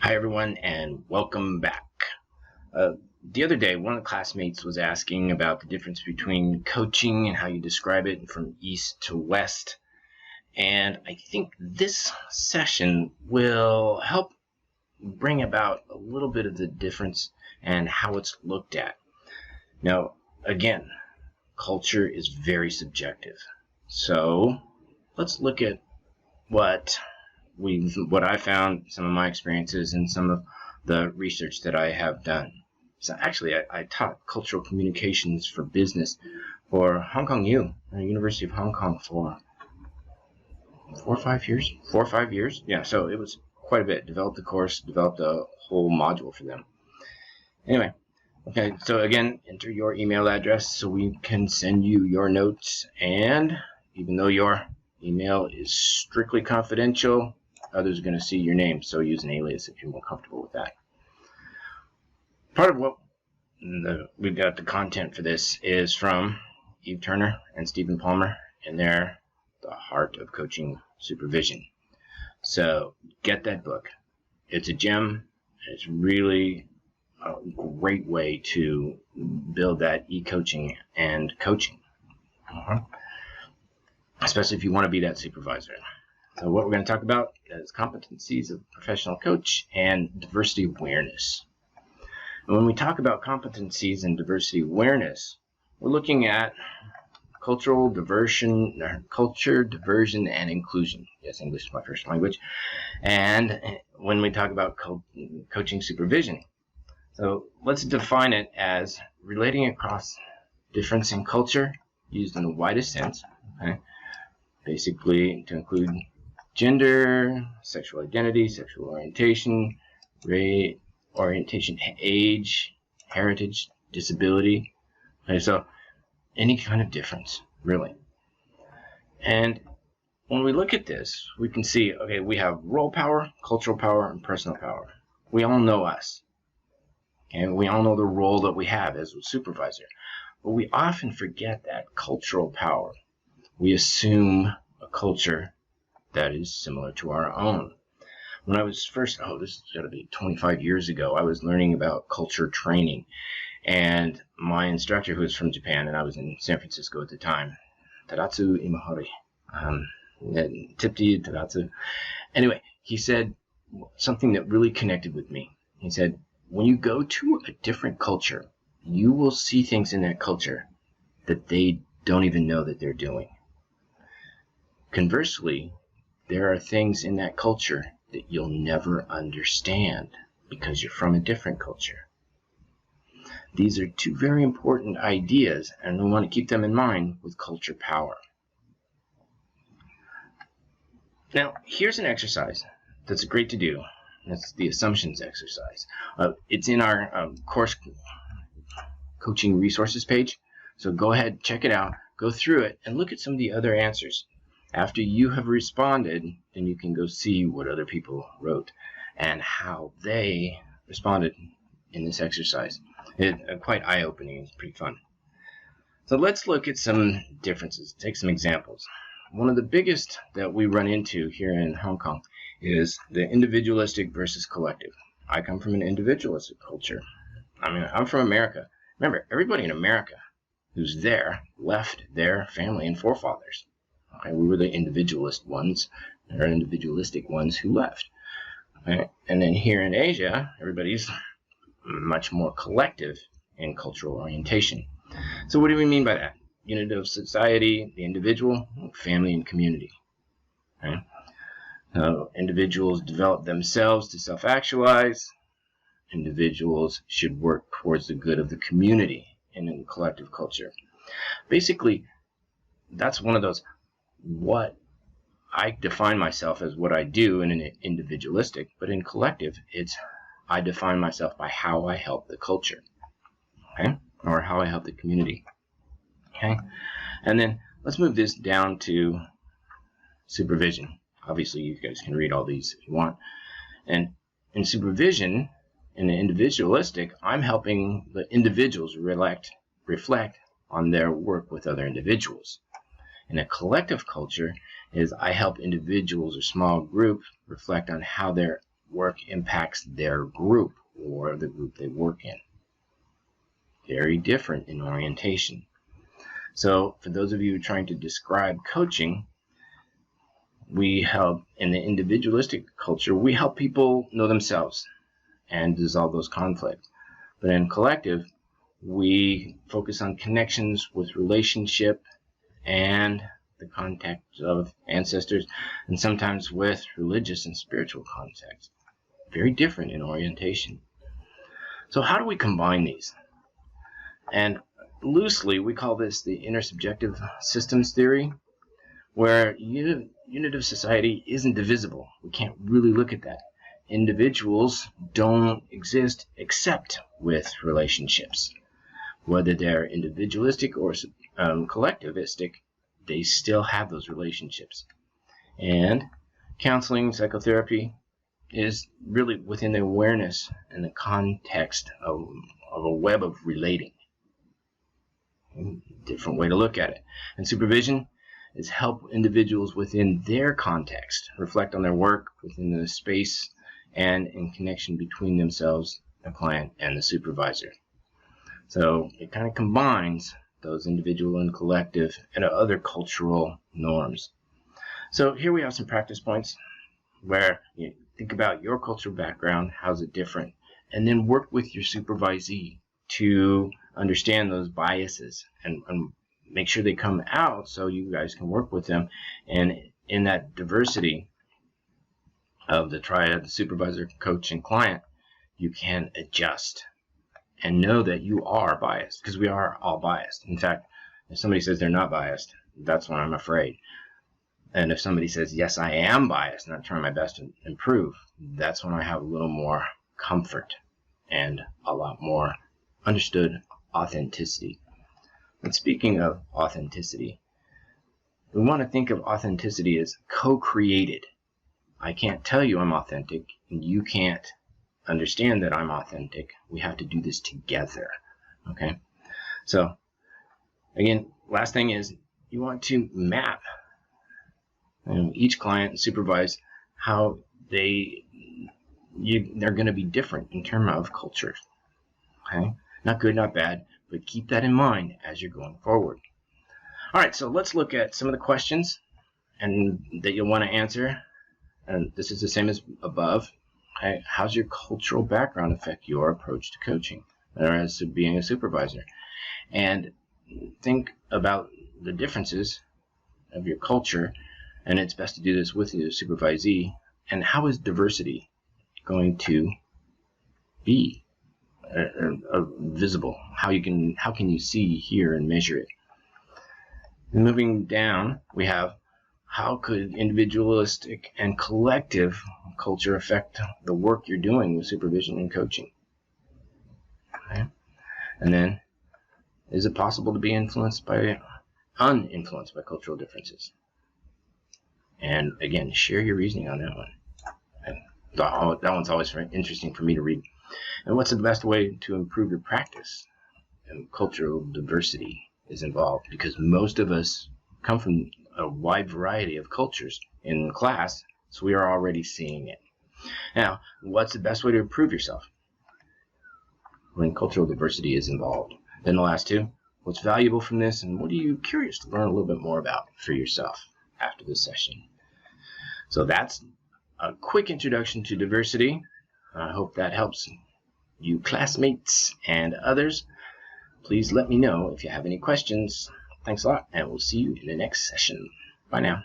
Hi everyone, and welcome back. The other day, one of the classmates was asking about the difference between coaching and how you describe it from east to west. And I think this session will help bring about a little bit of the difference and how it's looked at. Now, again, culture is very subjective. So let's look at what I found, some of my experiences, and some of the research that I have done. So actually, I taught cultural communications for business for Hong Kong U, the University of Hong Kong, for 4 or 5 years. 4 or 5 years, yeah. So it was quite a bit. Developed the course, developed a whole module for them. Anyway, okay. So again, enter your email address so we can send you your notes. And even though your email is strictly confidential, others are going to see your name, so use an alias if you're more comfortable with that. Part of what we've got the content for this is from Eve Turner and Stephen Palmer in their The Heart of Coaching Supervision. So get that book. It's a gem. It's really a great way to build that e-coaching and coaching, especially if you want to be that supervisor. So what we're going to talk about is competencies of professional coach and diversity awareness. And when we talk about competencies and diversity awareness, we're looking at culture, diversion, and inclusion. Yes, English is my first language. And when we talk about coaching supervision, so let's define it as relating across difference in culture, used in the widest sense, okay? Basically to include gender, sexual identity, sexual orientation, race, orientation, age, heritage, disability. Okay, so any kind of difference, really. And when we look at this, we can see, okay, we have role power, cultural power, and personal power. We all know us. Okay, we all know the role that we have as a supervisor. But we often forget that cultural power. We assume a culture that is similar to our own. When I was first, this has got to be 25 years ago, I was learning about culture training. And my instructor, who was from Japan, and I was in San Francisco at the time, Taratsu Imahori, Tipti Taratsu. Anyway, he said something that really connected with me. He said, when you go to a different culture, you will see things in that culture that they don't even know that they're doing. Conversely, there are things in that culture that you'll never understand because you're from a different culture. These are two very important ideas, and we want to keep them in mind with culture power. Now, here's an exercise that's great to do. That's the assumptions exercise. It's in our course coaching resources page. So go ahead, check it out, go through it, and look at some of the other answers. After you have responded, then you can go see what other people wrote and how they responded in this exercise. It's quite eye-opening. It's pretty fun. So let's look at some differences, take some examples. One of the biggest that we run into here in Hong Kong is the individualistic versus collective. I come from an individualistic culture. I'm from America. Remember, everybody in America who's there left their family and forefathers. Okay, we were the individualistic ones who left. Okay? And then here in Asia, everybody's much more collective in cultural orientation. So what do we mean by that? Unit of society, the individual, family, and community. Okay? Individuals develop themselves to self-actualize. Individuals should work towards the good of the community in a collective culture. Basically, that's one of those, what I define myself as what I do in an individualistic, but in collective, it's I define myself by how I help the culture, okay, or how I help the community, okay. And then let's move this down to supervision. Obviously, you guys can read all these if you want. And in supervision, in the individualistic, I'm helping the individuals reflect on their work with other individuals. In a collective culture is I help individuals or small groups reflect on how their work impacts their group or the group they work in. Very different in orientation. So for those of you trying to describe coaching, we help in the individualistic culture, we help people know themselves and dissolve those conflicts. But in collective, we focus on connections with relationship and the context of ancestors, and sometimes with religious and spiritual context. Very different in orientation. So how do we combine these? And loosely, we call this the intersubjective systems theory, where unit of society isn't divisible. We can't really look at that. Individuals don't exist except with relationships. Whether they're individualistic or collectivistic, they still have those relationships. And counseling, psychotherapy is really within the awareness and the context of a web of relating. Different way to look at it. And supervision is help individuals within their context reflect on their work within the space and in connection between themselves, the client, and the supervisor. So it kind of combines those individual and collective and other cultural norms. So here we have some practice points where you think about your cultural background, how's it different, and then work with your supervisee to understand those biases and make sure they come out so you guys can work with them. And in that diversity of the triad, the supervisor, coach, and client, you can adjust and know that you are biased, because we are all biased. In fact, if somebody says they're not biased, that's when I'm afraid. And if somebody says, yes, I am biased and I'm trying my best to improve, that's when I have a little more comfort and a lot more understood authenticity. And speaking of authenticity, we want to think of authenticity as co-created. I can't tell you I'm authentic, and you can't understand that I'm authentic. We have to do this together. Okay? So, again, last thing is you want to map each client and supervise how they're going to be different in terms of culture. Okay? Not good, not bad, but keep that in mind as you're going forward. All right, so let's look at some of the questions and that you'll want to answer. And this is the same as above. Okay? How's your cultural background affect your approach to coaching or as to being a supervisor? And think about the differences of your culture, and it's best to do this with your supervisee. And how is diversity going to be visible? How can you see, hear, and measure it? And moving down, we have how could individualistic and collective culture affect the work you're doing with supervision and coaching? Okay. And then, is it possible to be uninfluenced by cultural differences? And again, share your reasoning on that one. That one's always very interesting for me to read. And what's the best way to improve your practice? And cultural diversity is involved, because most of us come from a wide variety of cultures in class, so we are already seeing it. Now, what's the best way to improve yourself when cultural diversity is involved? Then the last two, what's valuable from this, and what are you curious to learn a little bit more about for yourself after this session? So that's a quick introduction to diversity. I hope that helps you classmates and others. Please let me know if you have any questions. Thanks a lot, and we'll see you in the next session. Bye now.